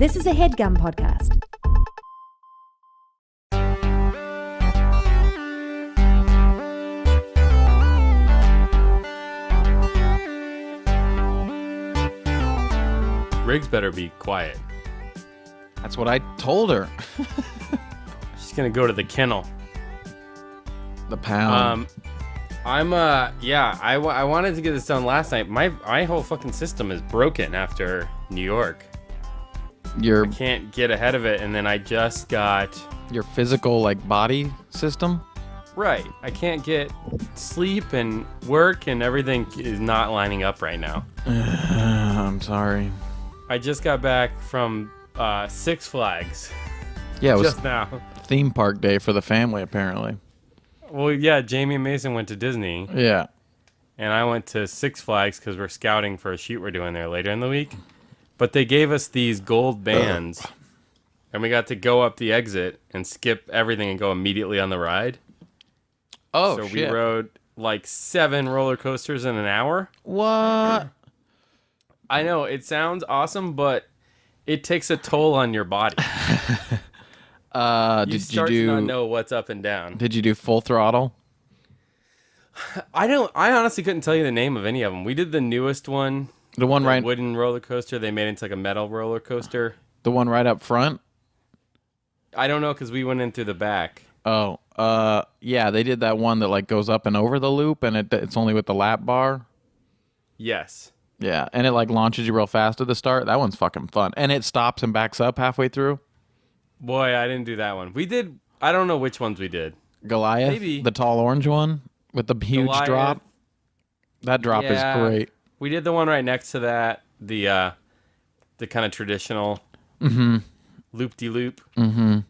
This is a HeadGum podcast. Riggs better be quiet. That's what I told her. She's gonna go to the kennel. The pound. I wanted to get this done last night. My whole fucking system is broken after New York. I can't get ahead of it, and then I just got your physical body system. Right. I can't get sleep and work, and everything is not lining up right now. I'm sorry. I just got back from Six Flags. Yeah, it was just now. Theme park day for the family, apparently. Well, yeah, Jamie and Mason went to Disney. Yeah. And I went to Six Flags because we're scouting for a shoot we're doing there later in the week. But they gave us these gold bands, and we got to go up the exit and skip everything and go immediately on the ride. Oh, so shit. we rode 7 roller coasters in an hour. What? I know, it sounds awesome, but it takes a toll on your body. You start to not know what's up and down. Did you do full throttle? I honestly couldn't tell you the name of any of them. We did the newest one. The one right, wooden roller coaster. They made it into a metal roller coaster. The one right up front? I don't know because we went in through the back. Oh, yeah, they did that one that goes up and over the loop, and it's only with the lap bar. Yes. Yeah, and it launches you real fast at the start. That one's fucking fun, and it stops and backs up halfway through. Boy, I didn't do that one. We did. I don't know which ones we did. Goliath, maybe the tall orange one with the huge Goliath. drop. That drop is great. We did the one right next to that, the kind of traditional loop-de-loop. Mm-hmm.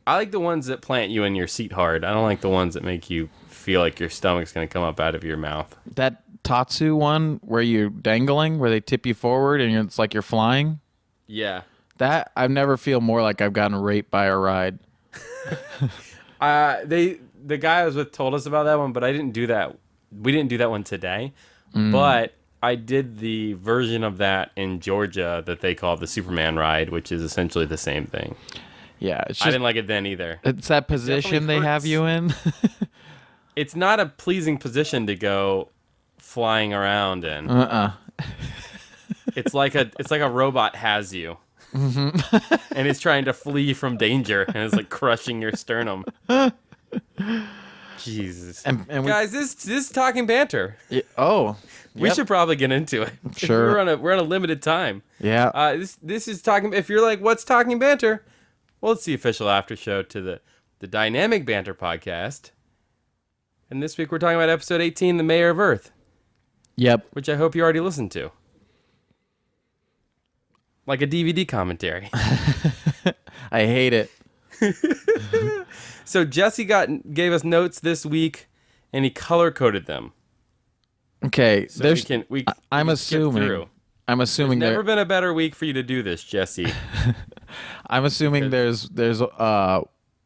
I like the ones that plant you in your seat hard. I don't like the ones that make you feel like your stomach's going to come up out of your mouth. That Tatsu one where you're dangling, where they tip you forward and it's like you're flying. Yeah. That, I've never feel more like I've gotten raped by a ride. The guy I was with told us about that one, but I didn't do that. We didn't do that one today. But I did the version of that in Georgia that they call the Superman ride, which is essentially the same thing. Yeah, it's just, I didn't like it then either. It's that position they have you in. It's not a pleasing position to go flying around in. It's like a robot has you. Mm-hmm. And it's trying to flee from danger, and it's crushing your sternum. Jesus. And guys, this is talking banter. We should probably get into it. Sure. We're on a limited time. Yeah. This is talking. If you're like, what's talking banter? Well, it's the official after show to the Dynamic Banter podcast. And this week we're talking about episode 18, The Mayor of Earth. Yep. Which I hope you already listened to. Like a DVD commentary. I hate it. So Jesse gave us notes this week, and he color-coded them. Okay. So I'm assuming There's never been a better week for you to do this, Jesse. I'm assuming there's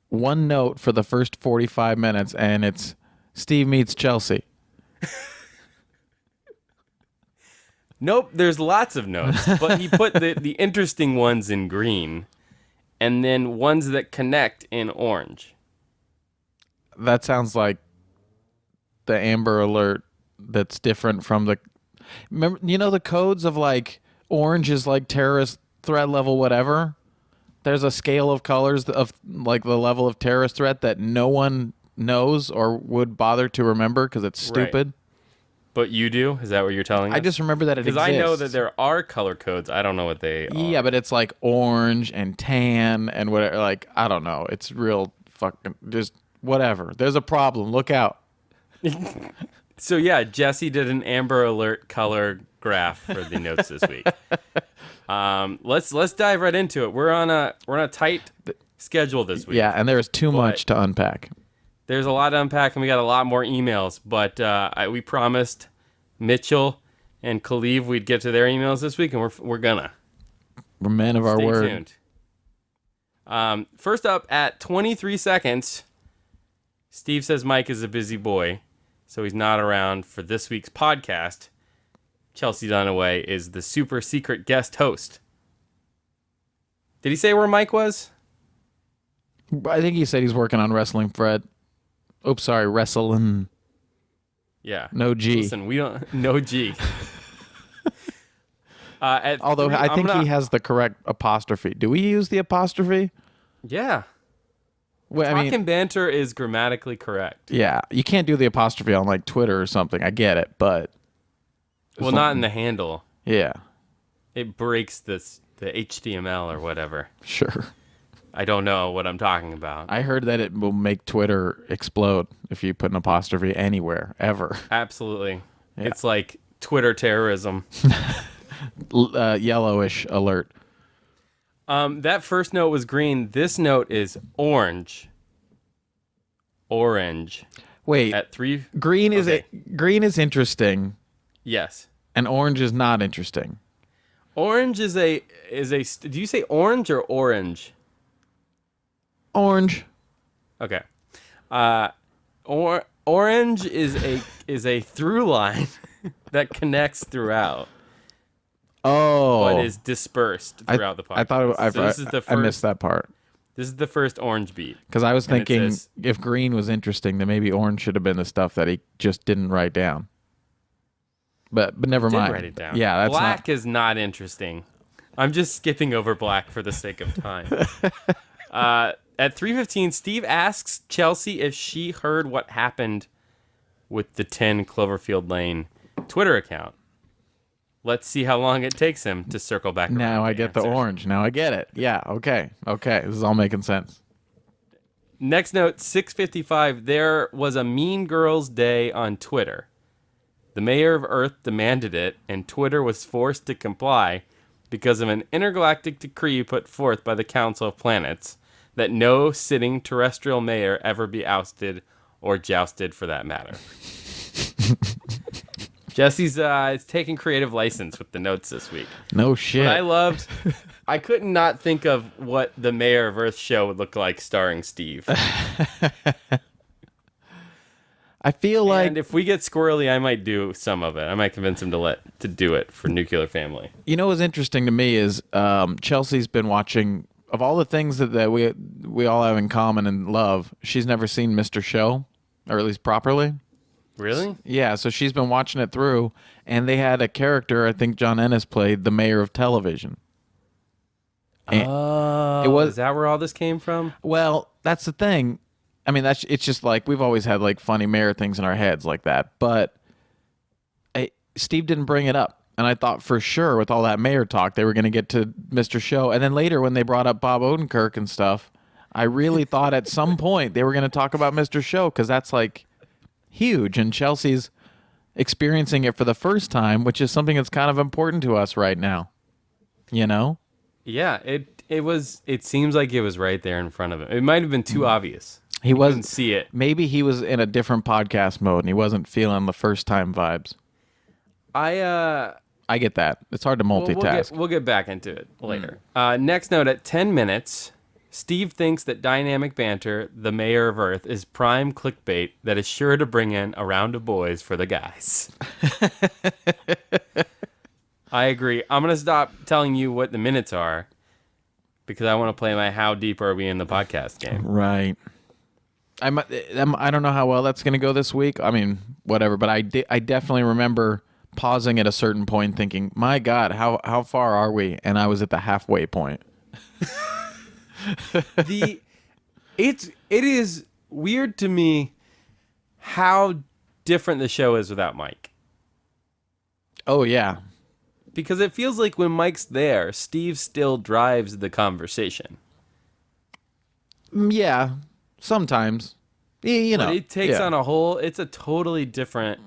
one note for the first 45 minutes, and it's Steve meets Chelsea. Nope, there's lots of notes, but he put the interesting ones in green, and then ones that connect in orange. That sounds like the Amber Alert that's different from the... Remember, the codes of orange is terrorist threat level whatever? There's a scale of colors of the level of terrorist threat that no one knows or would bother to remember because it's stupid. Right. But you do? Is that what you're telling us? I just remember that it exists. Because I know that there are color codes. I don't know what they are. Yeah, but it's orange and tan and whatever. I don't know. It's real fucking... Just whatever. There's a problem. Look out. So yeah, Jesse did an Amber Alert color graph for the notes this week. Let's dive right into it. We're on a tight schedule this week. Yeah, and there's too much to unpack. There's a lot to unpack, and we got a lot more emails. But we promised Mitchell and Khalif we'd get to their emails this week, and we're gonna. We're men of our word. Stay tuned. First up, at 23 seconds, Steve says Mike is a busy boy, so he's not around for this week's podcast. Chelsea Dunaway is the super secret guest host. Did he say where Mike was? I think he said he's working on Wrestling Fred. Oops, sorry, Wrestling. Yeah. No G. Listen, we don't. No G. Although I think he has the correct apostrophe. Do we use the apostrophe? Yeah. Well, I mean, Talking banter is grammatically correct. yeah, you can't do the apostrophe on like Twitter or something. I get it, but Well, not in the handle. yeah, It breaks the HTML or whatever. sure. I don't know what I'm talking about. I heard that it will make Twitter explode if you put an apostrophe anywhere ever. Absolutely. Yeah. It's like Twitter terrorism. Yellowish alert. That first note was green. This note is orange. Orange. Wait, At 3. green Okay. green is interesting, Yes. and orange is not interesting. Orange is a. Do you say orange or orange? Orange. Okay. Orange is a through line that connects throughout, Oh, but is dispersed throughout the podcast. I thought So this is the first. I missed that part This is the first orange beat. because I was And it thinking says- if green was interesting, then maybe orange should have been the stuff that he just didn't write down. But never Did mind. write it down. Yeah, that's black is not interesting. I'm just skipping over black for the sake of time. At 3:15, Steve asks Chelsea if she heard what happened with the 10 Cloverfield Lane Twitter account. Let's see how long it takes him to circle back around. Now I to get the answer. orange. Now I get it. Yeah. Okay. Okay. This is all making sense. Next note, 6:55. There was a Mean Girls Day on Twitter. The mayor of Earth demanded it, and Twitter was forced to comply because of an intergalactic decree put forth by the Council of Planets that no sitting terrestrial mayor ever be ousted or jousted for that matter. Jesse's is taking creative license with the notes this week. No shit. What I could not think of what the Mayor of Earth show would look like starring Steve. I feel like And if we get squirrely, I might do some of it. I might convince him to do it for Nuclear Family. you know what's interesting to me is Chelsea's been watching of all the things that we all have in common and love. She's never seen Mr. Show, or at least properly. Really? Yeah, so she's been watching it through, and they had a character, I think John Ennis played, the mayor of television. And- Oh, It was- is that where all this came from? Well, that's the thing. I mean, it's just like we've always had like funny mayor things in our heads like that, but Steve didn't bring it up. And I thought for sure with all that mayor talk, they were going to get to Mr. Show. And then later when they brought up Bob Odenkirk and stuff, I really thought at some point they were going to talk about Mr. Show because that's like huge. And Chelsea's experiencing it for the first time, which is something that's kind of important to us right now. You know? Yeah, it seems like it was right there in front of him. It might have been too obvious. He Couldn't wasn't. see it. Maybe he was in a different podcast mode and he wasn't feeling the first time vibes. I get that. It's hard to multitask. We'll get back into it later. Next note, at 10 minutes, Steve thinks that Dynamic Banter, the mayor of Earth, is prime clickbait that is sure to bring in a round of boys for the guys. I agree. I'm going to stop telling you what the minutes are because I want to play my how deep are we in the podcast game. Right. I don't know how well that's going to go this week. I mean, whatever. But I definitely remember pausing at a certain point thinking, my God, how far are we? And I was at the halfway point. It is weird to me how different the show is without Mike. Oh, yeah. Because it feels like when Mike's there, Steve still drives the conversation. Yeah. Sometimes. You know. But it takes on it's a totally different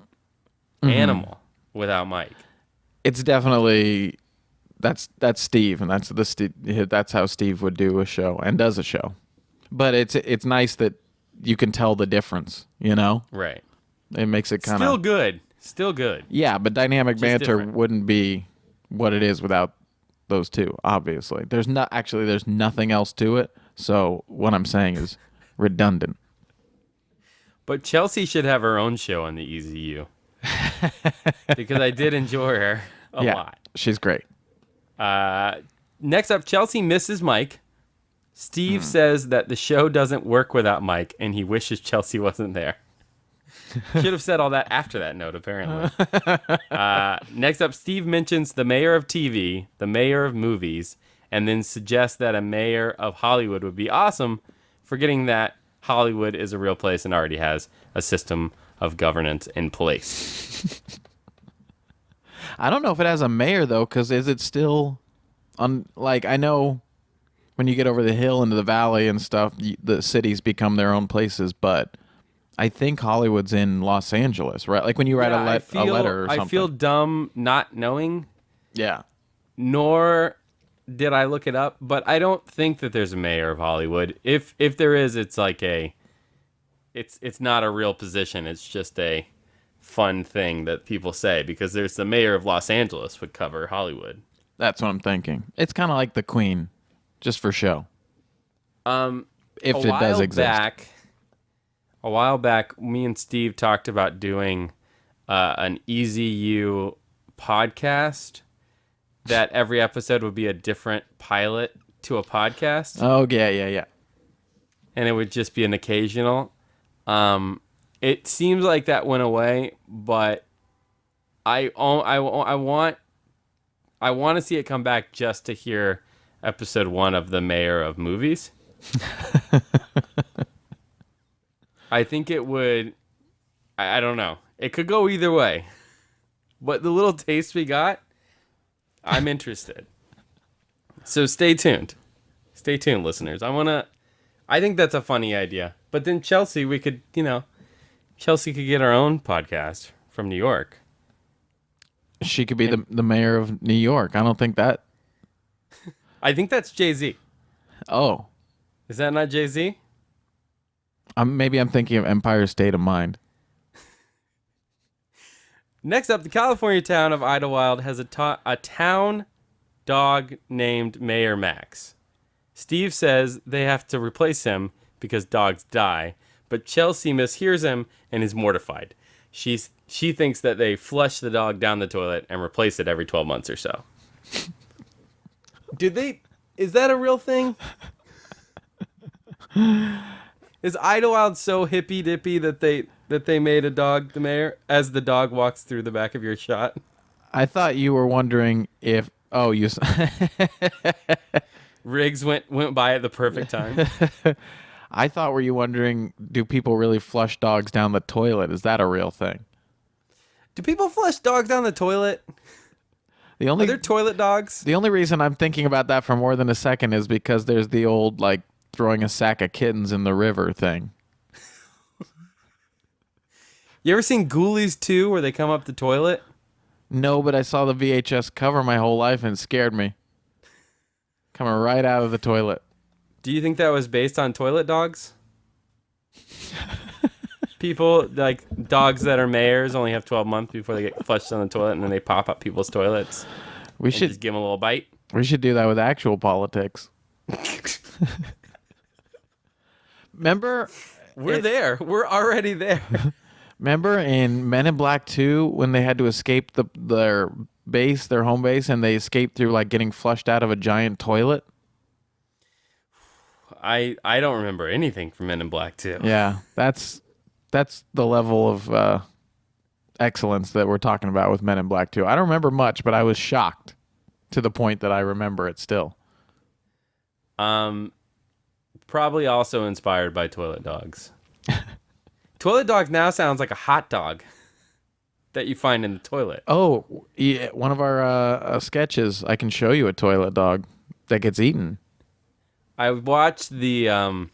animal without Mike. It's definitely that's Steve, and that's how Steve would do a show and does a show. But it's nice that you can tell the difference, you know? Right. It makes it kind Still of good. Still good. Yeah, but Dynamic Just Banter different. wouldn't be what it is without those two, obviously. There's nothing else to it. So what I'm saying is redundant. But Chelsea should have her own show on the EZU. Because I did enjoy her a lot. She's great. Next up, Chelsea misses Mike. Steve says that the show doesn't work without Mike, and he wishes Chelsea wasn't there. Should have said all that after that note, apparently. Next up, Steve mentions the mayor of TV, the mayor of movies, and then suggests that a mayor of Hollywood would be awesome, forgetting that Hollywood is a real place and already has a system of governance in place. I don't know if it has a mayor, though, because is it still... like, I know when you get over the hill into the valley and stuff, the cities become their own places, but I think Hollywood's in Los Angeles, right? Like when you write a letter or something. I feel dumb not knowing. Yeah. Nor did I look it up, but I don't think that there's a mayor of Hollywood. If there is, it's like it's not a real position. It's just a fun thing that people say because there's the mayor of Los Angeles would cover Hollywood. That's what I'm thinking. It's kind of like the Queen, just for show. If it does exist. A while back, me and Steve talked about doing an EZU podcast that every episode would be a different pilot to a podcast. Oh, yeah. And it would just be an occasional. It seems like that went away, but I want to see it come back just to hear episode 1 of the Mayor of Movies. I think it would. I don't know. It could go either way. But the little taste we got, I'm interested. So stay tuned. Stay tuned, listeners. I think that's a funny idea. But then Chelsea, Chelsea could get her own podcast from New York. She could be the mayor of New York. I don't think that. I think that's Jay-Z. Oh. Is that not Jay-Z? Maybe I'm thinking of Empire State of Mind. Next up, the California town of Idlewild has a town dog named Mayor Max. Steve says they have to replace him because dogs die, but Chelsea mishears him and is mortified. She thinks that they flush the dog down the toilet and replace it every 12 months or so. Is that a real thing? Is Idlewild so hippy dippy that they made a dog the mayor as the dog walks through the back of your shot? I thought you were wondering if Riggs went by at the perfect time. I thought were you wondering, do people really flush dogs down the toilet? Is that a real thing? Do people flush dogs down the toilet? Are there toilet dogs? The only reason I'm thinking about that for more than a second is because there's the old like throwing a sack of kittens in the river thing. You ever seen Ghoulies 2 where they come up the toilet? No, but I saw the VHS cover my whole life and it scared me. Coming right out of the toilet. Do you think that was based on toilet dogs? People, like dogs that are mayors, only have 12 months before they get flushed on the toilet and then they pop up people's toilets. We should just give them a little bite. We should do that with actual politics. Remember? We're there. We're already there. Remember in Men in Black 2 when they had to escape their home base, and they escaped through like getting flushed out of a giant toilet? I don't remember anything from Men in Black 2. Yeah, that's the level of excellence that we're talking about with Men in Black 2. I don't remember much, but I was shocked to the point that I remember it still. Probably also inspired by toilet dogs. Toilet dog now sounds like a hot dog that you find in the toilet. Oh, yeah, one of our sketches, I can show you a toilet dog that gets eaten. I watched the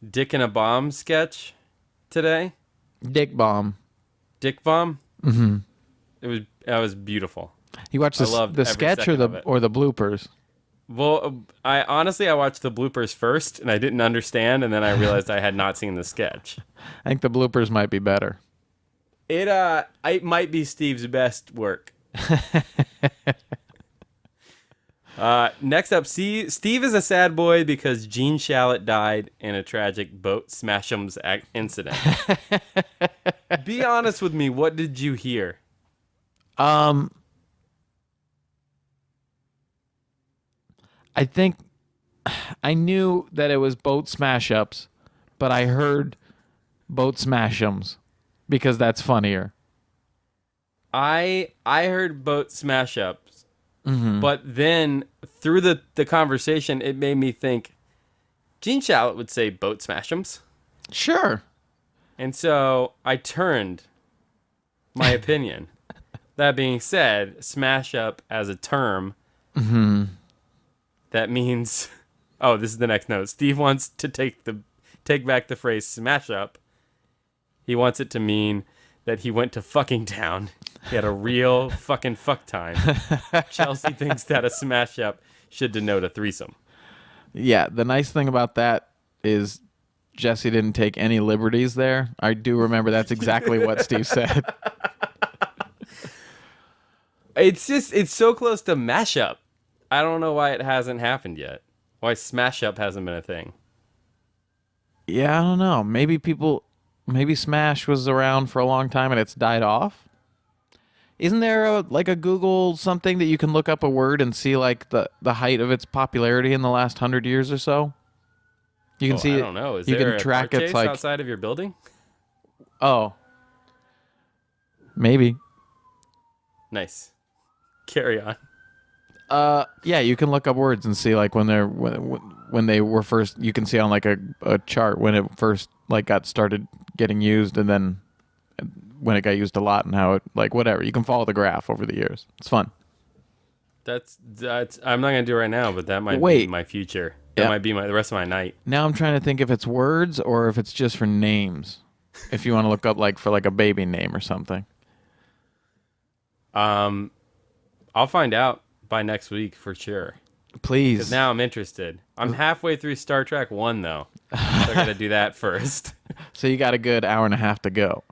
Dick and a Bomb sketch today. Dick Bomb. Dick Bomb? Mm-hmm. That was beautiful. You watched the sketch or the bloopers? Well, I watched the bloopers first, and I didn't understand, and then I realized I had not seen the sketch. I think the bloopers might be better. It might be Steve's best work. Next up, Steve is a sad boy because Gene Shalit died in a tragic boat smashums incident. Be honest with me. What did you hear? I think I knew that it was boat smash ups, but I heard boat smashums because that's funnier. I heard boat smash ups, Mm-hmm. but then through the conversation, it made me think Gene Shalit would say boat smashums. Sure. And so I turned my opinion. That being said, smash up as a term, that means, oh, this is the next note. Steve wants to take back the phrase smash up. He wants it to mean that he went to fucking town. He had a real fucking fuck time. Chelsea thinks that a smash up should denote a threesome. Yeah, the nice thing about that is Jesse didn't take any liberties there. I do remember that's exactly what Steve said. It's so close to mashup. I don't know why it hasn't happened yet. Why smash up hasn't been a thing. Yeah, I don't know. Maybe Smash was around for a long time and it's died off. Isn't there a Google something that you can look up a word and see like the height of its popularity in the last 100 years or so? You can see. I don't know. Is you there can a track car its chase like. outside of your building? Oh, maybe. Nice. Carry on. Yeah, you can look up words and see like when they were first. You can see on like a chart when it first like got started getting used, and then when it got used a lot, and how it like whatever. You can follow the graph over the years. It's fun. That's. I'm not gonna do it right now, but that might be Wait. my future. That might be the rest of my night. Now I'm trying to think if it's words or if it's just for names. If you want to look up like for like a baby name or something. I'll find out by next week for sure. Please. Because now I'm interested. I'm halfway through Star Trek 1, though. So I gotta do that first. So you got a good hour and a half to go.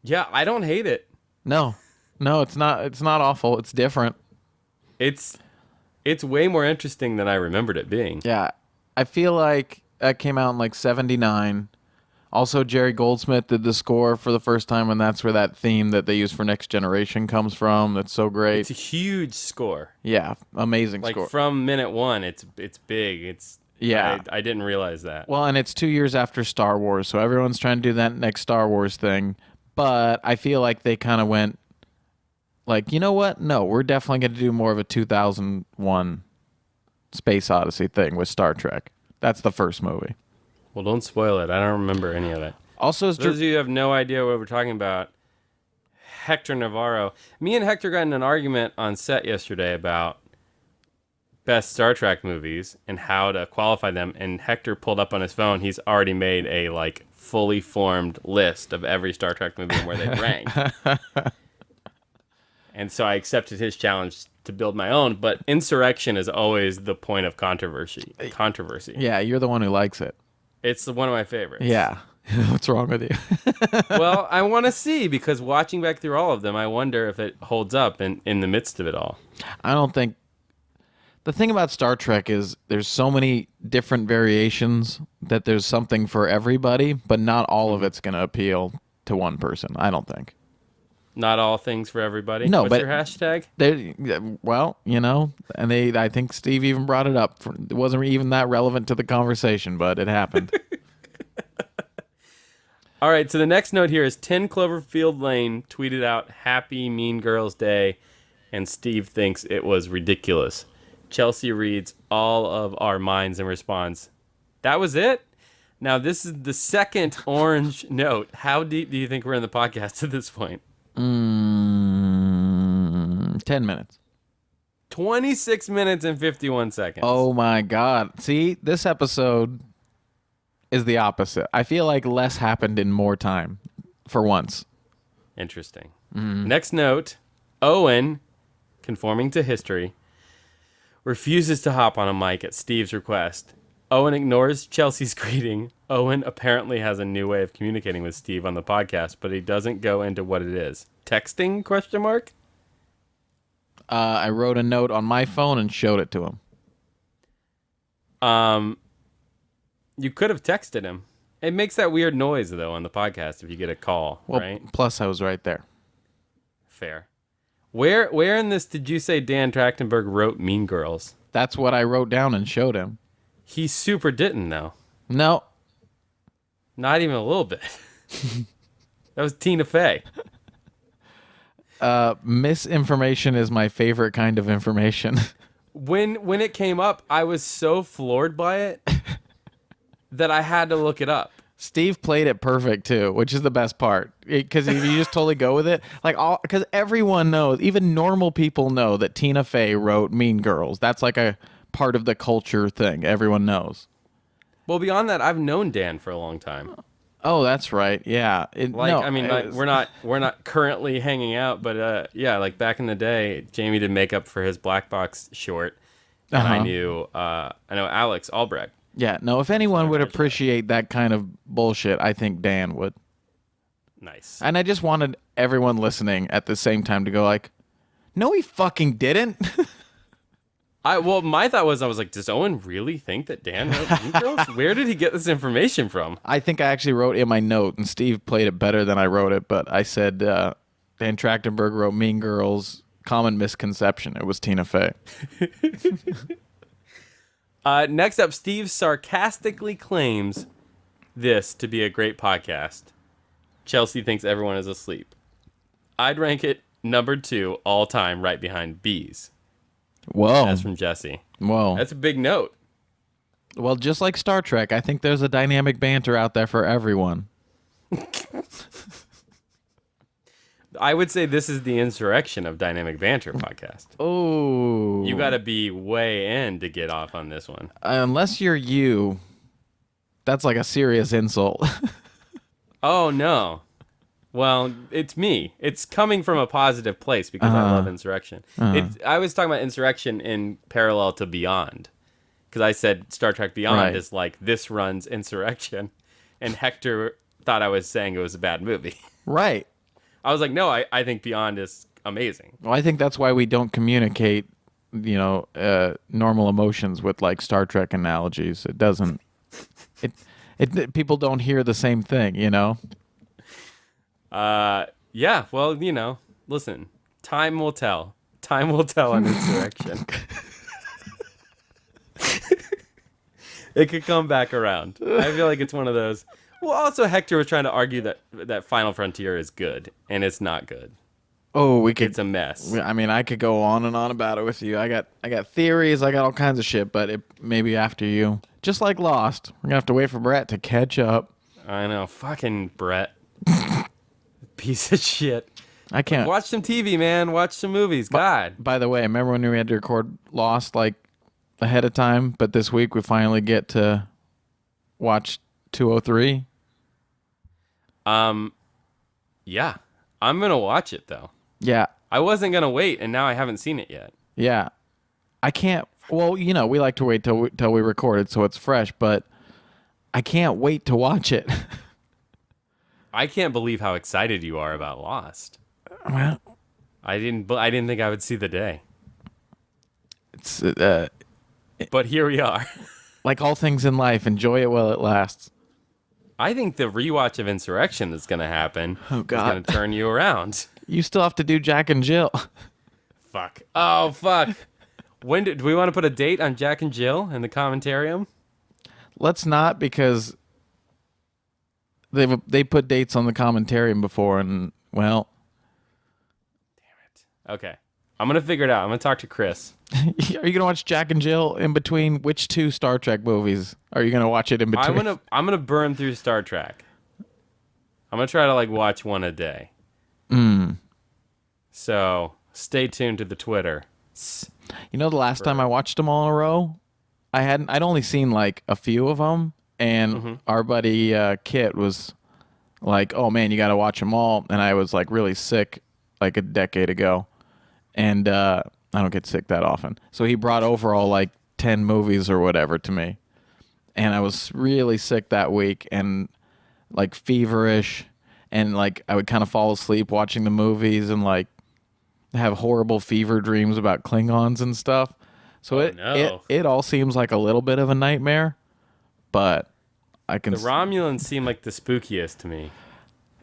Yeah, I don't hate it. No, it's not. It's not awful. It's different. It's way more interesting than I remembered it being. Yeah, I feel like that came out in like '79. Also, Jerry Goldsmith did the score for the first time, and that's where that theme that they use for Next Generation comes from. That's so great. It's a huge score. Yeah, amazing Like score. from minute one, it's big. Yeah. I didn't realize that. Well, and it's 2 years after Star Wars, so everyone's trying to do that next Star Wars thing. But I feel like they kind of went, like, you know what? No, we're definitely going to do more of a 2001 Space Odyssey thing with Star Trek. That's the first movie. Well, don't spoil it. I don't remember any of it. Also, For those of you who have no idea what we're talking about, Hector Navarro. Me and Hector got in an argument on set yesterday about best Star Trek movies and how to qualify them. And Hector pulled up on his phone. He's already made a like fully formed list of every Star Trek movie and where they rank. And so I accepted his challenge to build my own. But Insurrection is always the point of controversy. Yeah, you're the one who likes it. It's one of my favorites. Yeah. What's wrong with you? Well, I want to see, because watching back through all of them, I wonder if it holds up in the midst of it all. I don't think... The thing about Star Trek is there's so many different variations that there's something for everybody, but not all of it's going to appeal to one person, I don't think. Not all things for everybody? No, What's but your hashtag? Well, you know, and I think Steve even brought it up. It wasn't even that relevant to the conversation, but it happened. All right, so the next note here is 10 Cloverfield Lane tweeted out Happy Mean Girls Day, and Steve thinks it was ridiculous. Chelsea reads all of our minds in response. That was it? Now, this is the second orange note. How deep do you think we're in the podcast at this point? 10 minutes. 26 minutes and 51 seconds. Oh my God. See, this episode is the opposite. I feel like less happened in more time for once. Interesting. Next note, Owen, conforming to history, refuses to hop on a mic at Steve's request. Owen ignores Chelsea's greeting. Owen apparently has a new way of communicating with Steve on the podcast, but he doesn't go into what it is. Texting, question mark? I wrote a note on my phone and showed it to him. You could have texted him. It makes that weird noise, though, on the podcast if you get a call, Well, right? plus I was right there. Fair. Where in this did you say Dan Trachtenberg wrote Mean Girls? That's what I wrote down and showed him. He super didn't though. No. Not even a little bit. That was Tina Fey. Misinformation is my favorite kind of information. When it came up, I was so floored by it that I had to look it up. Steve played it perfect too, which is the best part. Because if you just totally go with it, because everyone knows, even normal people know that Tina Fey wrote Mean Girls. That's like a part of the culture thing. Everyone knows. Well, beyond that, I've known Dan for a long time. Oh, that's right. Yeah. We're not currently hanging out, but yeah, like back in the day, Jamie did makeup for his Black Box short, and I know Alex Albrecht. Yeah. No, if anyone would appreciate that kind of bullshit, I think Dan would. Nice. And I just wanted everyone listening at the same time to go like, no, he fucking didn't. My thought was, I was like, does Owen really think that Dan wrote Mean Girls? Where did he get this information from? I think I actually wrote in my note, and Steve played it better than I wrote it, but I said Dan Trachtenberg wrote Mean Girls, common misconception. It was Tina Fey. Next up, Steve sarcastically claims this to be a great podcast. Chelsea thinks everyone is asleep. I'd rank it number 2 all time, right behind Bees. Whoa. That's from Jesse. Whoa. That's a big note. Well, just like Star Trek, I think there's a dynamic banter out there for everyone. I would say this is the insurrection of Dynamic Banter podcast. Oh. You got to be way in to get off on this one. Unless you're you, that's like a serious insult. Oh, no. Well, it's me. It's coming from a positive place because I love Insurrection. I was talking about Insurrection in parallel to Beyond. Because I said Star Trek Beyond is like, this runs Insurrection. And Hector thought I was saying it was a bad movie. Right. I was like, no, I think Beyond is amazing. Well, I think that's why we don't communicate, normal emotions with like Star Trek analogies. It doesn't. People don't hear the same thing, Yeah, well, listen, time will tell. Time will tell on Insurrection. It could come back around. I feel like it's one of those. Well, also Hector was trying to argue that Final Frontier is good, and it's not good. Oh, It's a mess. I mean, I could go on and on about it with you. I got theories. I got all kinds of shit, but maybe after you. Just like Lost, we're gonna have to wait for Brett to catch up. I know, fucking Brett. Piece of shit. I can't watch some TV, man. Watch some movies. God. By the way, remember when we had to record Lost like ahead of time? But this week we finally get to watch 203. Yeah. I'm gonna watch it though. Yeah. I wasn't gonna wait, and now I haven't seen it yet. Yeah. I can't. Well, we like to wait till we record it so it's fresh, but I can't wait to watch it. I can't believe how excited you are about Lost. Well, I didn't think I would see the day. It's But here we are. like all things in life, enjoy it while it lasts. I think the rewatch of Insurrection that's going to happen Oh, God. is going to turn you around. You still have to do Jack and Jill. Fuck. Oh, fuck. Do we want to put a date on Jack and Jill in the commentarium? Let's not, because they put dates on the commentarium before, and well, Okay. I'm going to figure it out. I'm going to talk to Chris. are you gonna watch Jack and Jill in between which 2 Star Trek movies? Are you gonna watch it in between? I'm gonna burn through Star Trek. I'm gonna try to watch one a day. So stay tuned to the Twitter. The last time I watched them all in a row, I'd only seen like a few of them, and our buddy Kit was like, "Oh man, you got to watch them all," and I was like really sick like a decade ago, and I don't get sick that often. So he brought over all like 10 movies or whatever to me. And I was really sick that week and like feverish. And like I would kind of fall asleep watching the movies and like have horrible fever dreams about Klingons and stuff. So it all seems like a little bit of a nightmare. But I can... The Romulans seem like the spookiest to me.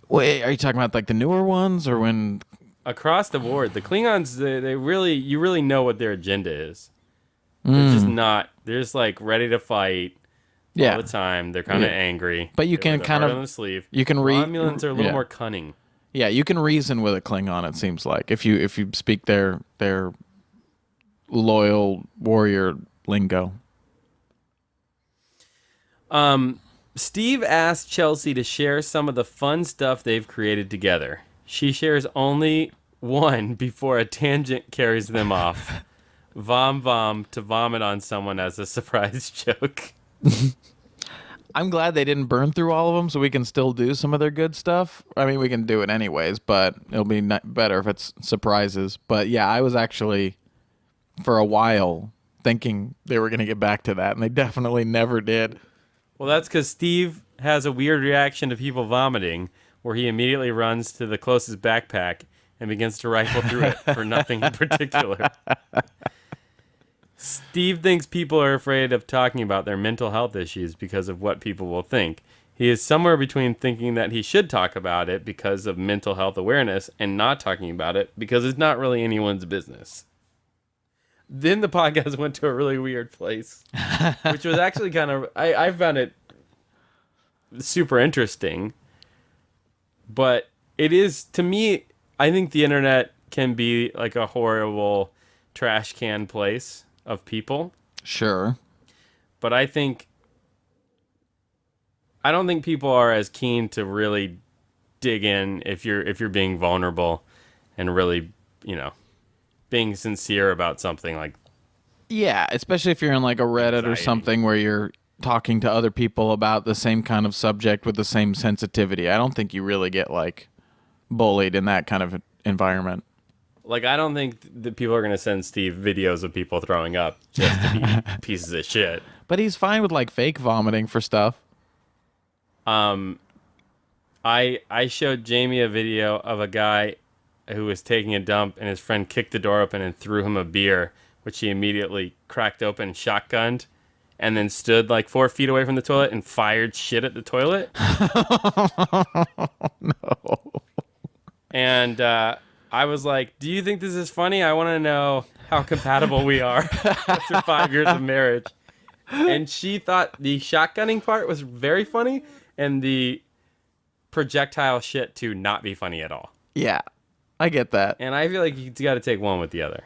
Wait, are you talking about like the newer ones or when... Across the board, the Klingons, you really know what their agenda is. They're just not. They're just like ready to fight Yeah. all the time. They're kind of angry. But you They can wear their kind heart of- on the sleeve. you can Romulans are a little yeah. more cunning. Yeah, you can reason with a Klingon. It seems like if you speak their loyal warrior lingo. Steve asked Chelsea to share some of the fun stuff they've created together. She shares only one before a tangent carries them off. Vom to vomit on someone as a surprise joke. I'm glad they didn't burn through all of them, so we can still do some of their good stuff. I mean, we can do it anyways, but it'll be better if it's surprises. But yeah, I was actually, for a while, thinking they were going to get back to that, and they definitely never did. Well, that's because Steve has a weird reaction to people vomiting, where he immediately runs to the closest backpack and begins to rifle through it for nothing in particular. Steve thinks people are afraid of talking about their mental health issues because of what people will think. He is somewhere between thinking that he should talk about it because of mental health awareness and not talking about it because it's not really anyone's business. Then the podcast went to a really weird place, which was actually kind of, I found it super interesting. But it is, to me, I think the internet can be like a horrible trash can place of people. Sure. But I don't think people are as keen to really dig in if you're being vulnerable and really, being sincere about something like. Yeah, especially if you're in like a Reddit Anxiety. or something where you're talking to other people about the same kind of subject with the same sensitivity. I don't think you really get like bullied in that kind of environment. Like, I don't think that people are going to send Steve videos of people throwing up just to be pieces of shit. But he's fine with like fake vomiting for stuff. I showed Jamie a video of a guy who was taking a dump, and his friend kicked the door open and threw him a beer, which he immediately cracked open and shotgunned, and then stood like 4 feet away from the toilet and fired shit at the toilet. No. And I was like, do you think this is funny? I want to know how compatible we are after 5 years of marriage. And she thought the shotgunning part was very funny and the projectile shit to not be funny at all. Yeah, I get that. And I feel like you got to take one with the other.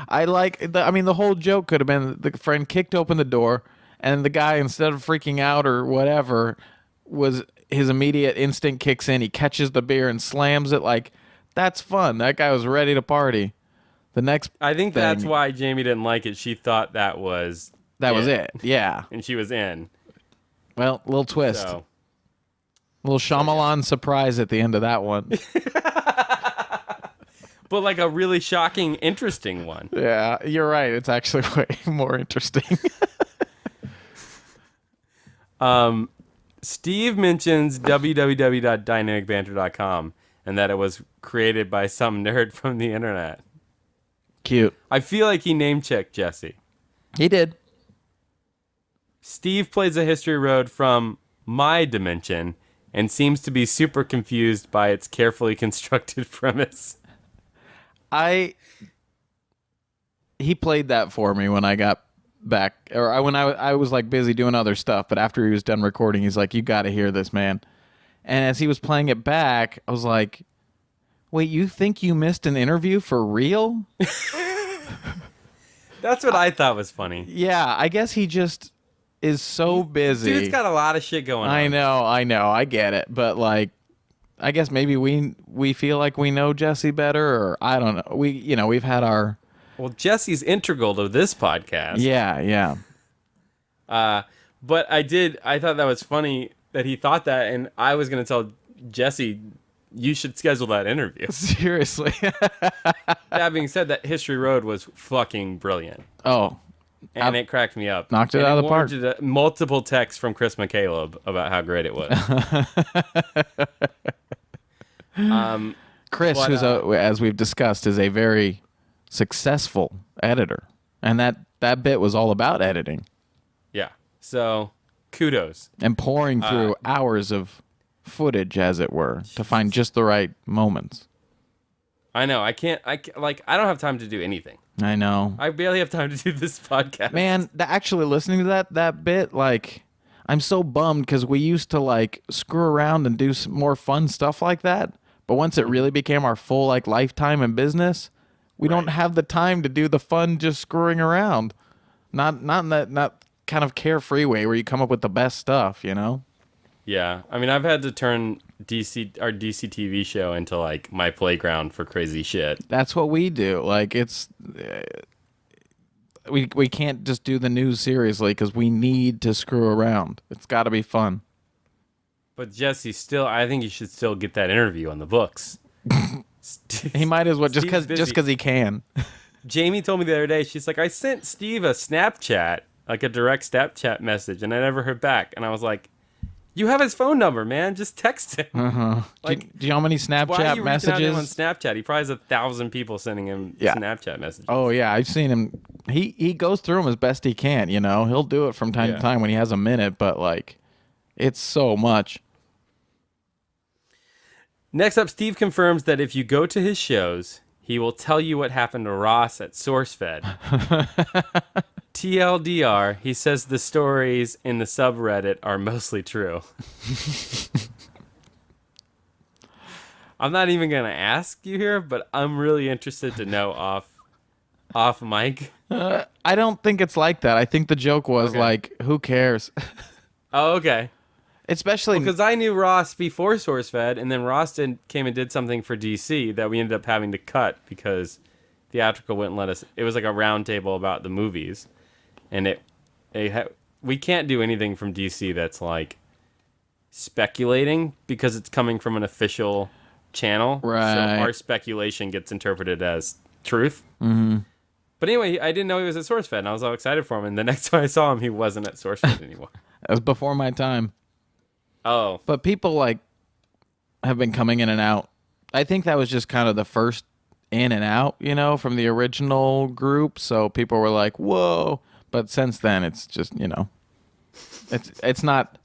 The whole joke could have been the friend kicked open the door, and the guy, instead of freaking out or whatever, was his immediate instinct kicks in. He catches the beer and slams it. Like, that's fun. That guy was ready to party. The next I think that's why Jamie didn't like it. She thought that was it. Yeah. And she was in. Well, little twist. So, Little Shyamalan surprise at the end of that one. but like a really shocking, interesting one. Yeah, you're right. It's actually way more interesting. Steve mentions www.dynamicbanter.com and that it was created by some nerd from the internet. Cute. I feel like he name-checked Jesse. He did. Steve plays a History Road from my dimension and seems to be super confused by its carefully constructed premise. He played that for me when I got back, or when I was like busy doing other stuff, but after he was done recording, he's like, you got to hear this, man. And as he was playing it back, I was like, wait, you think you missed an interview for real? That's what I thought was funny. Yeah, I guess he just is so busy. Dude's got a lot of shit going on. I know, I get it, but like, I guess maybe we feel like we know Jesse better, or I don't know. We've had our. Well, Jesse's integral to this podcast. Yeah. But I thought that was funny that he thought that, and I was going to tell Jesse, you should schedule that interview. Seriously. That being said, that History Road was fucking brilliant. Oh. And it cracked me up. Knocked it out of the park. Multiple texts from Chris McCaleb about how great it was. Chris, who's as we've discussed, is a very successful editor, and that bit was all about editing. Yeah. So, kudos. And pouring through hours of footage, as it were, to find just the right moments. I know. I can't. Like. I don't have time to do anything. I know. I barely have time to do this podcast. Man, actually listening to that bit, like, I'm so bummed because we used to like screw around and do some more fun stuff like that. But once it really became our full like lifetime in business, we don't have the time to do the fun just screwing around. Not in that kind of carefree way where you come up with the best stuff, you know? Yeah. I mean, I've had to turn our DC TV show into like my playground for crazy shit. That's what we do. Like it's we can't just do the news seriously because we need to screw around. It's got to be fun. But Jesse, I think you should still get that interview on the books. He might as well just Steve's busy. because he can. Jamie told me the other day, she's like, I sent Steve a Snapchat, like a direct Snapchat message, and I never heard back. And I was like, you have his phone number, man. Just text him. Uh-huh. Like, do you know how many why are Snapchat you reaching out to him on messages? Snapchat? He probably has 1,000 people sending him Snapchat messages. Oh yeah, I've seen him. He goes through them as best he can. You know, he'll do it from time to time when he has a minute, but like, it's so much. Next up, Steve confirms that if you go to his shows, he will tell you what happened to Ross at SourceFed. TLDR, he says the stories in the subreddit are mostly true. I'm not even going to ask you here, but I'm really interested to know off mic. I don't think it's like that. I think the joke was like, who cares? Oh, okay. Especially Because I knew Ross before SourceFed, and then Ross came and did something for DC that we ended up having to cut because theatrical wouldn't let us. It was like a round table about the movies, and we can't do anything from DC that's like speculating because it's coming from an official channel. Right. So our speculation gets interpreted as truth. Mm-hmm. But anyway, I didn't know he was at SourceFed, and I was all excited for him. And the next time I saw him, he wasn't at SourceFed anymore. It was before my time. Oh. But people like have been coming in and out. I think that was just kind of the first in and out, you know, from the original group. So people were like, "Whoa!" But since then, it's just, you know, it's not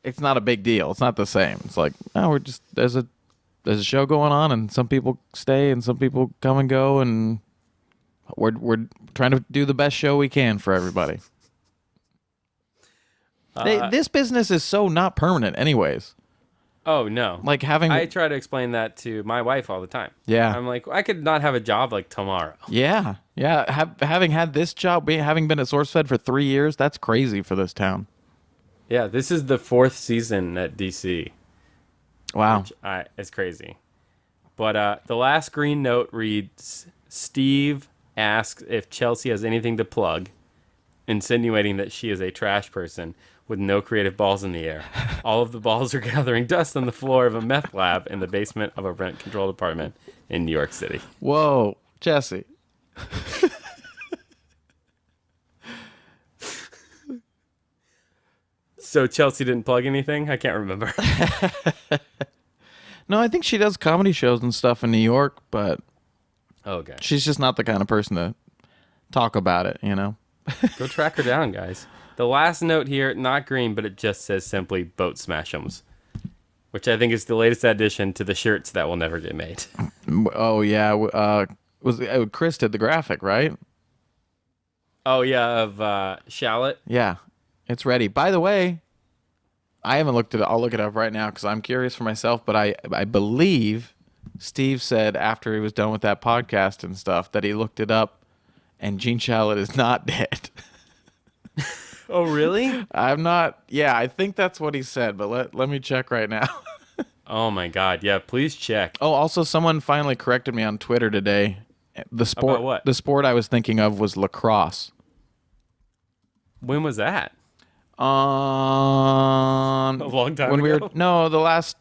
a big deal. It's not the same. It's like, oh, we're just there's a show going on, and some people stay, and some people come and go, and we're trying to do the best show we can for everybody. This business is so not permanent anyways. Oh, no. Like having... I try to explain that to my wife all the time. Yeah. I'm like, I could not have a job like tomorrow. Yeah. Yeah. Having had this job, having been at SourceFed for 3 years, that's crazy for this town. Yeah, this is the 4th season at DC. Wow. Which it's crazy. But the last green note reads, Steve asks if Chelsea has anything to plug, insinuating that she is a trash person with no creative balls in the air. All of the balls are gathering dust on the floor of a meth lab in the basement of a rent control apartment in New York City. Whoa, Jesse. So Chelsea didn't plug anything? I can't remember. No, I think she does comedy shows and stuff in New York, but Okay. she's just not the kind of person to talk about it, you know? Go track her down, guys. The last note here, not green, but it just says simply Boat Smash'ems, which I think is the latest addition to the shirts that will never get made. Oh, yeah. Chris did the graphic, right? Oh, yeah, of Shallot. Yeah. It's ready. By the way, I haven't looked at it. I'll look it up right now because I'm curious for myself, but I believe Steve said after he was done with that podcast and stuff that he looked it up and Gene Shalit is not dead. Oh, really? I'm not. Yeah, I think that's what he said, but let me check right now. Oh, my God. Yeah, please check. Oh, also, someone finally corrected me on Twitter today. The sport, About what? The sport I was thinking of was lacrosse. When was that? A long time when ago? The last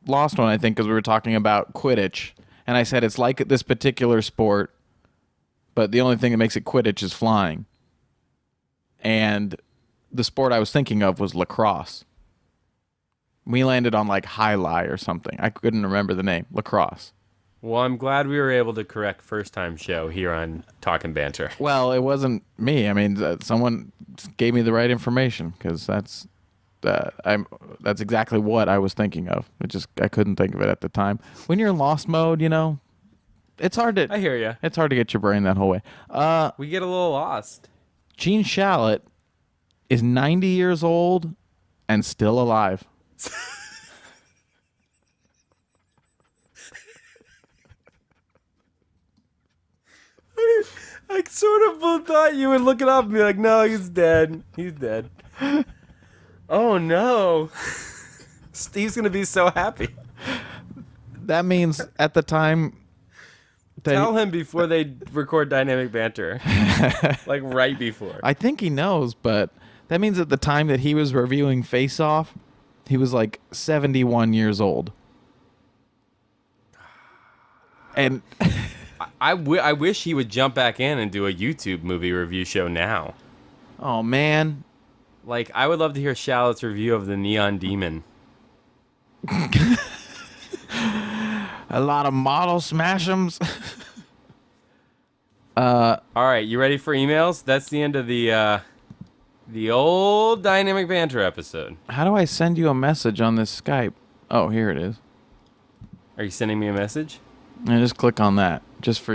lost one, I think, because we were talking about Quidditch, and I said it's like this particular sport, but the only thing that makes it Quidditch is flying. And the sport I was thinking of was lacrosse. We landed on like highlight or something. I couldn't remember the name. Lacrosse. Well, I'm glad we were able to correct first-time show here on Talkin' Banter. Well, it wasn't me. I mean, someone gave me the right information because that's exactly what I was thinking of. I couldn't think of it at the time. When you're in lost mode, you know, It's hard to. I hear you. It's hard to get your brain that whole way. We get a little lost. Gene Shalit is 90 years old and still alive. I sort of thought you would look it up and be like, no, he's dead. He's dead. Oh, no. Steve's going to be so happy. That means at the time... Tell him before they record Dynamic Banter. Like right before. I think he knows, but that means at the time that he was reviewing Face Off, he was like 71 years old. And... I wish he would jump back in and do a YouTube movie review show now. Oh, man. Like, I would love to hear Shallot's review of the Neon Demon. A lot of model smash-ems. All right, you ready for emails? That's the end of the old Dynamic Banter episode. How do I send you a message on this Skype? Oh, here it is. Are you sending me a message? I just click on that, just for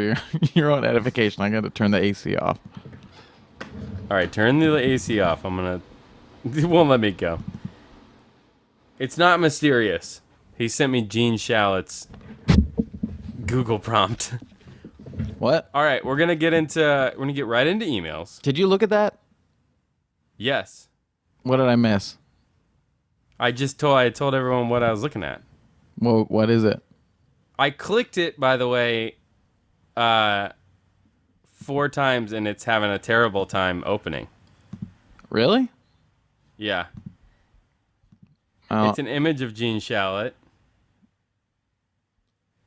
your own edification. I got to turn the AC off. All right, turn the AC off. It won't let me go. It's not mysterious. He sent me Gene Shalit's Google prompt. What? All right, we're gonna get right into emails. Did you look at that? Yes. What did I miss? I told everyone what I was looking at. Well, what is it? I clicked it, by the way, 4 times, and it's having a terrible time opening. Really? Yeah. Oh. It's an image of Gene Shalit.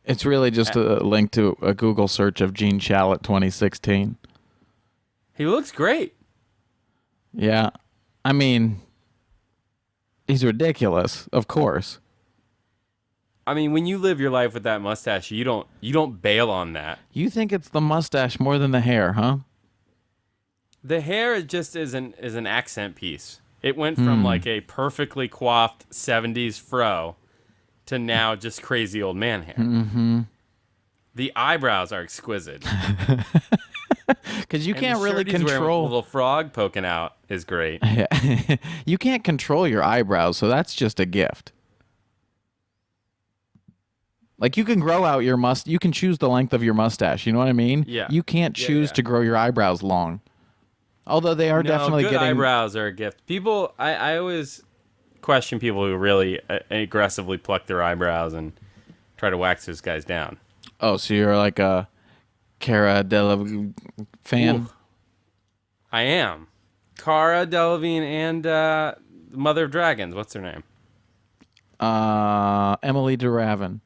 It's really just a link to a Google search of Gene Shalit 2016. He looks great. Yeah. I mean, he's ridiculous, of course. I mean, when you live your life with that mustache, you don't bail on that. You think it's the mustache more than the hair, huh? The hair just is an accent piece. It went from like a perfectly coiffed 70s fro to now just crazy old man hair. Mm-hmm. The eyebrows are exquisite. Because you And can't the really shirt he's wearing with control. the little frog poking out is great. Yeah. You can't control your eyebrows, so that's just a gift. Like, you can grow out you can choose the length of your mustache, you know what I mean? Yeah. You can't choose to grow your eyebrows long. Although they are definitely good getting... eyebrows are a gift. People, I always question people who really aggressively pluck their eyebrows and try to wax those guys down. Oh, so you're like a Cara Delevingne fan? Ooh. I am. Cara Delevingne and Mother of Dragons. What's her name? Emily DeRavin.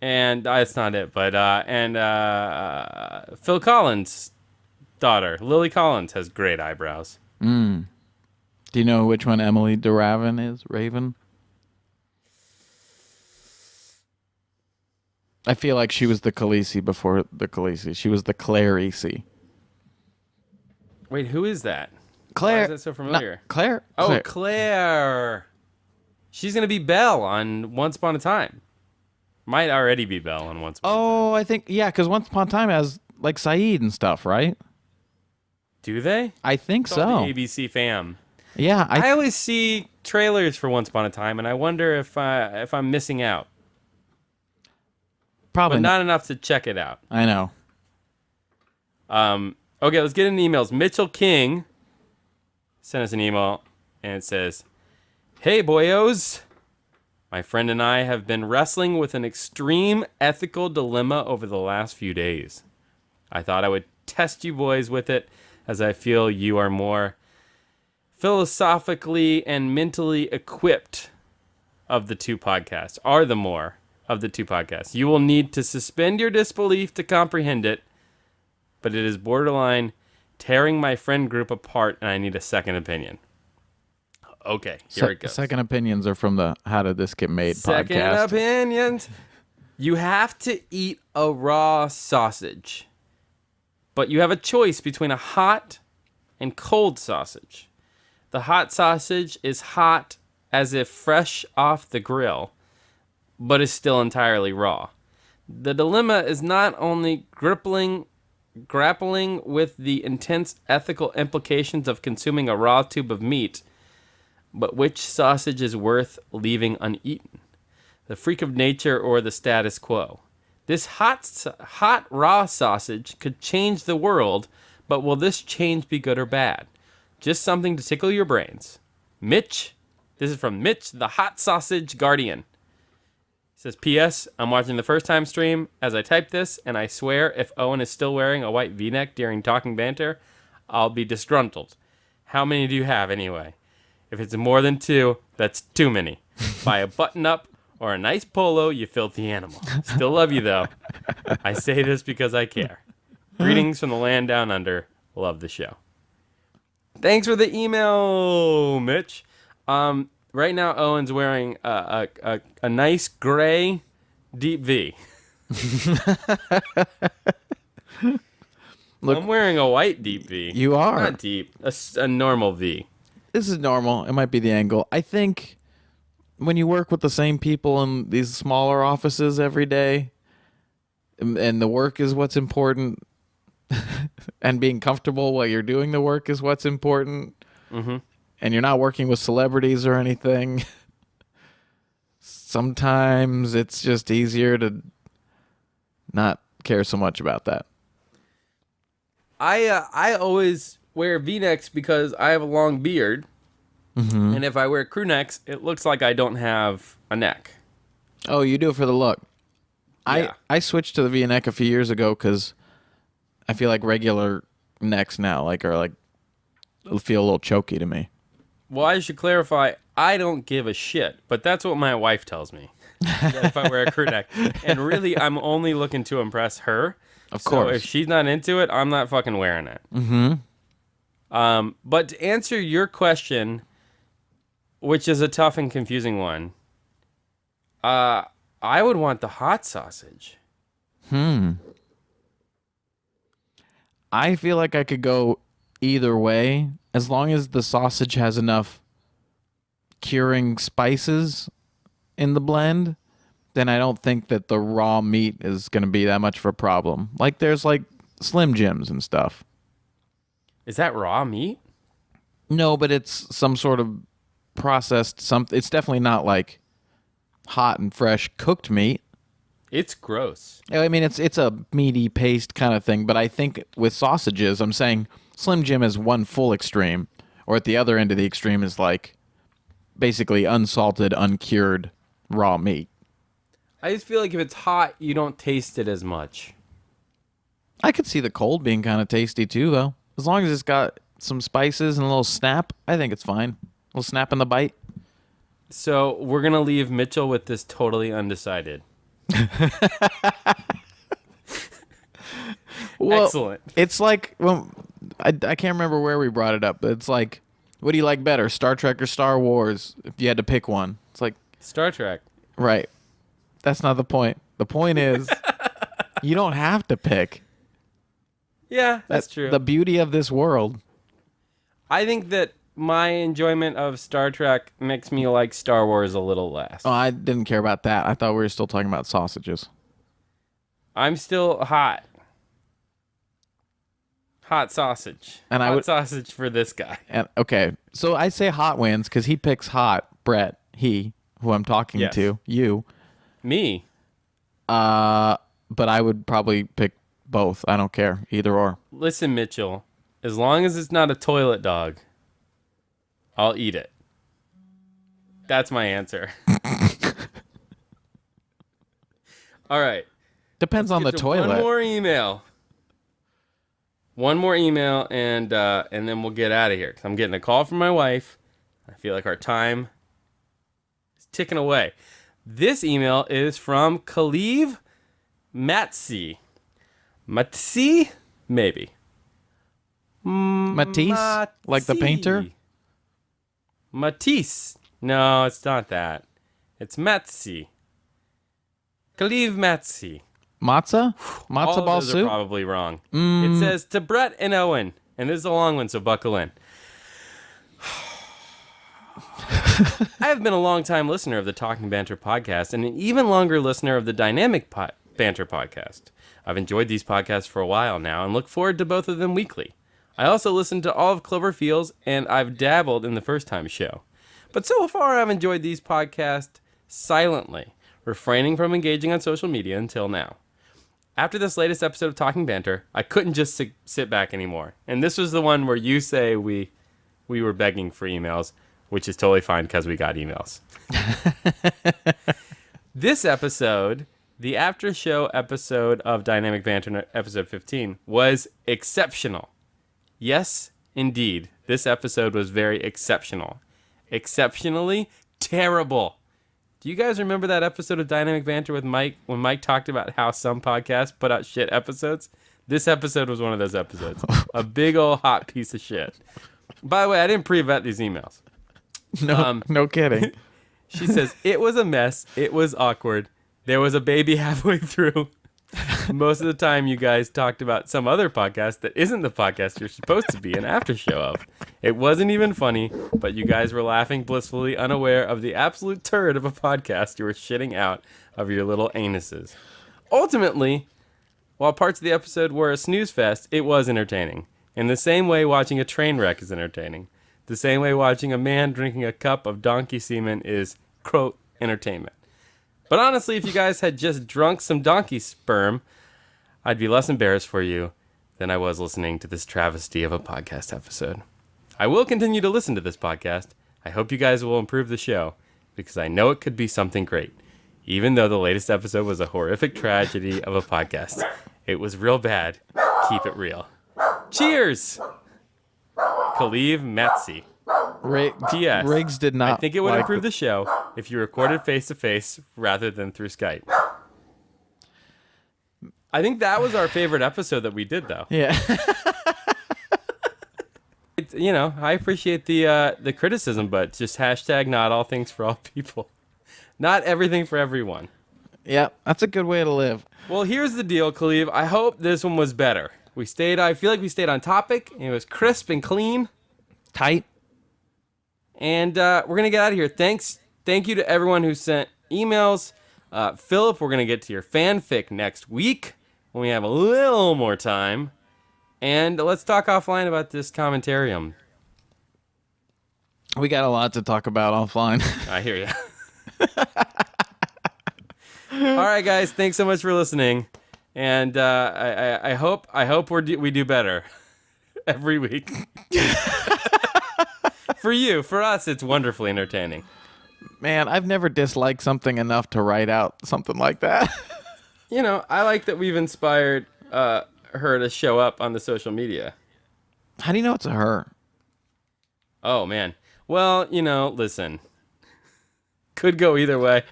And it's not it, but Phil Collins' daughter, Lily Collins, has great eyebrows. Do you know which one Emily DeRavin is, Raven? I feel like she was the Khaleesi before the Khaleesi. She was the Clarice. Wait, who is that? Claire. Why is that so familiar? Claire. Oh, Claire. She's going to be Belle on Once Upon a Time. Might already be Belle on Once Upon a Time. Oh, I think, yeah, because Once Upon a Time has, like, Saeed and stuff, right? Do they? I think It's so. all the ABC fam. Yeah. I always see trailers for Once Upon a Time, and I wonder if I'm missing out. Probably But not enough to check it out. I know. Okay, let's get into emails. Mitchell King sent us an email, and it says, "Hey, boyos. My friend and I have been wrestling with an extreme ethical dilemma over the last few days. I thought I would test you boys with it, as I feel you are more philosophically and mentally equipped of the two podcasts, are the more of the two podcasts. You will need to suspend your disbelief to comprehend it, but it is borderline tearing my friend group apart, and I need a second opinion." Okay, here it goes. Second opinions are from the How Did This Get Made Second podcast. opinions. You have to eat a raw sausage, but you have a choice between a hot and cold sausage. The hot sausage is hot as if fresh off the grill, but is still entirely raw. The dilemma is not only grappling with the intense ethical implications of consuming a raw tube of meat, but which sausage is worth leaving uneaten? The freak of nature or the status quo? This hot raw sausage could change the world, but will this change be good or bad? Just something to tickle your brains. Mitch, this is from Mitch, the Hot Sausage Guardian. Says, P.S. I'm watching the first time stream as I type this, and I swear if Owen is still wearing a white V-neck during Talking Banter, I'll be disgruntled. How many do you have anyway? If it's more than 2, that's too many. Buy a button-up or a nice polo, you filthy animal. Still love you, though. I say this because I care. Greetings from the land down under. Love the show. Thanks for the email, Mitch. Right now, Owen's wearing a nice gray deep V. Look, I'm wearing a white deep V. You are. Not deep. A normal V. This is normal. It might be the angle. I think when you work with the same people in these smaller offices every day, and the work is what's important, and being comfortable while you're doing the work is what's important, and you're not working with celebrities or anything, sometimes it's just easier to not care so much about that. I always wear V-necks because I have a long beard, and if I wear crew necks, it looks like I don't have a neck. Oh, you do it for the look. Yeah. I switched to the V-neck a few years ago because I feel like regular necks now feel a little choky to me. Well, I should clarify, I don't give a shit, but that's what my wife tells me. That if I wear a crew neck. And really, I'm only looking to impress her. Of course. So if she's not into it, I'm not fucking wearing it. But to answer your question, which is a tough and confusing one, I would want the hot sausage. I feel like I could go either way as long as the sausage has enough curing spices in the blend. Then I don't think that the raw meat is going to be that much of a problem. Like there's like Slim Jims and stuff. Is that raw meat? No, but it's some sort of processed something. It's definitely not like hot and fresh cooked meat. It's gross. I mean, it's a meaty paste kind of thing, but I think with sausages, I'm saying Slim Jim is one full extreme, or at the other end of the extreme is like basically unsalted, uncured raw meat. I just feel like if it's hot, you don't taste it as much. I could see the cold being kind of tasty too, though. As long as it's got some spices and a little snap, I think it's fine. A little snap in the bite. So we're going to leave Mitchell with this totally undecided. Well, excellent. It's like, well, I can't remember where we brought it up, but it's like, what do you like better, Star Trek or Star Wars? If you had to pick one, it's like Star Trek. Right. That's not the point. The point is, you don't have to pick. Yeah, that's true. The beauty of this world. I think that my enjoyment of Star Trek makes me like Star Wars a little less. Oh, I didn't care about that. I thought we were still talking about sausages. I'm still hot. Hot sausage. And hot sausage for this guy. And okay, so I say hot wins because he picks hot. Brett, who I'm talking to, you. Me. But I would probably pick both. I don't care. Either or. Listen, Mitchell. As long as it's not a toilet dog, I'll eat it. That's my answer. All right. Depends on the toilet. One more email, and then we'll get out of here. I'm getting a call from my wife. I feel like our time is ticking away. This email is from Khalif Matsi. Matsi? Maybe. Matisse? Like the painter? Matisse. No, it's not that. It's Matsi. Khalif Matsi. Matzah? Matzah All ball of those soup? are probably wrong. It says, to Brett and Owen. And this is a long one, so buckle in. I have been a long-time listener of the Talking Banter podcast and an even longer listener of the Dynamic Banter podcast. I've enjoyed these podcasts for a while now and look forward to both of them weekly. I also listen to all of Cloverfield's, and I've dabbled in the First Time show. But so far, I've enjoyed these podcasts silently, refraining from engaging on social media until now. After this latest episode of Talking Banter, I couldn't just sit back anymore. And this was the one where you say we were begging for emails, which is totally fine because we got emails. This episode, the after show episode of Dynamic Banter, episode 15, was exceptional. Yes, indeed. This episode was very exceptional. Exceptionally terrible. Do you guys remember that episode of Dynamic Banter with Mike when Mike talked about how some podcasts put out shit episodes? This episode was one of those episodes. A big old hot piece of shit. By the way, I didn't pre-vet these emails. No kidding. She says, it was a mess. It was awkward. There was a baby halfway through. Most of the time, you guys talked about some other podcast that isn't the podcast you're supposed to be an after show of. It wasn't even funny, but you guys were laughing blissfully, unaware of the absolute turd of a podcast you were shitting out of your little anuses. Ultimately, while parts of the episode were a snooze fest, it was entertaining. In the same way watching a train wreck is entertaining. The same way watching a man drinking a cup of donkey semen is, quote, entertainment. But honestly, if you guys had just drunk some donkey sperm, I'd be less embarrassed for you than I was listening to this travesty of a podcast episode. I will continue to listen to this podcast. I hope you guys will improve the show, because I know it could be something great. Even though the latest episode was a horrific tragedy of a podcast. It was real bad. Keep it real. Cheers! Khalif Metzi. P.S. Riggs did not. I think it would improve the show if you recorded face-to-face rather than through Skype. I think that was our favorite episode that we did, though. Yeah. I appreciate the criticism, but just hashtag not all things for all people. Not everything for everyone. Yeah, that's a good way to live. Well, here's the deal, Khalif. I hope this one was better. I feel like we stayed on topic. And it was crisp and clean. Tight. And we're going to get out of here. Thank you to everyone who sent emails. Philip, we're going to get to your fanfic next week when we have a little more time. And let's talk offline about this commentarium. We got a lot to talk about offline. I hear you. All right, guys. Thanks so much for listening. And I hope we do better every week. For us, it's wonderfully entertaining. Man, I've never disliked something enough to write out something like that. I like that we've inspired her to show up on the social media. How do you know it's a her? Oh, man. Well, listen. Could go either way.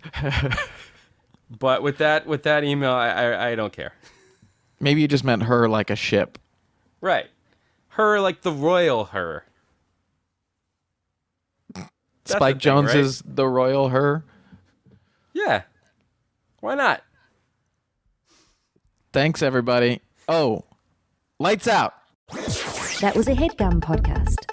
But with that email, I don't care. Maybe you just meant her like a ship. Right. Her like the royal her. Spike Jonze is the royal her? Yeah. Why not? Thanks, everybody. Oh, lights out. That was a HeadGum podcast.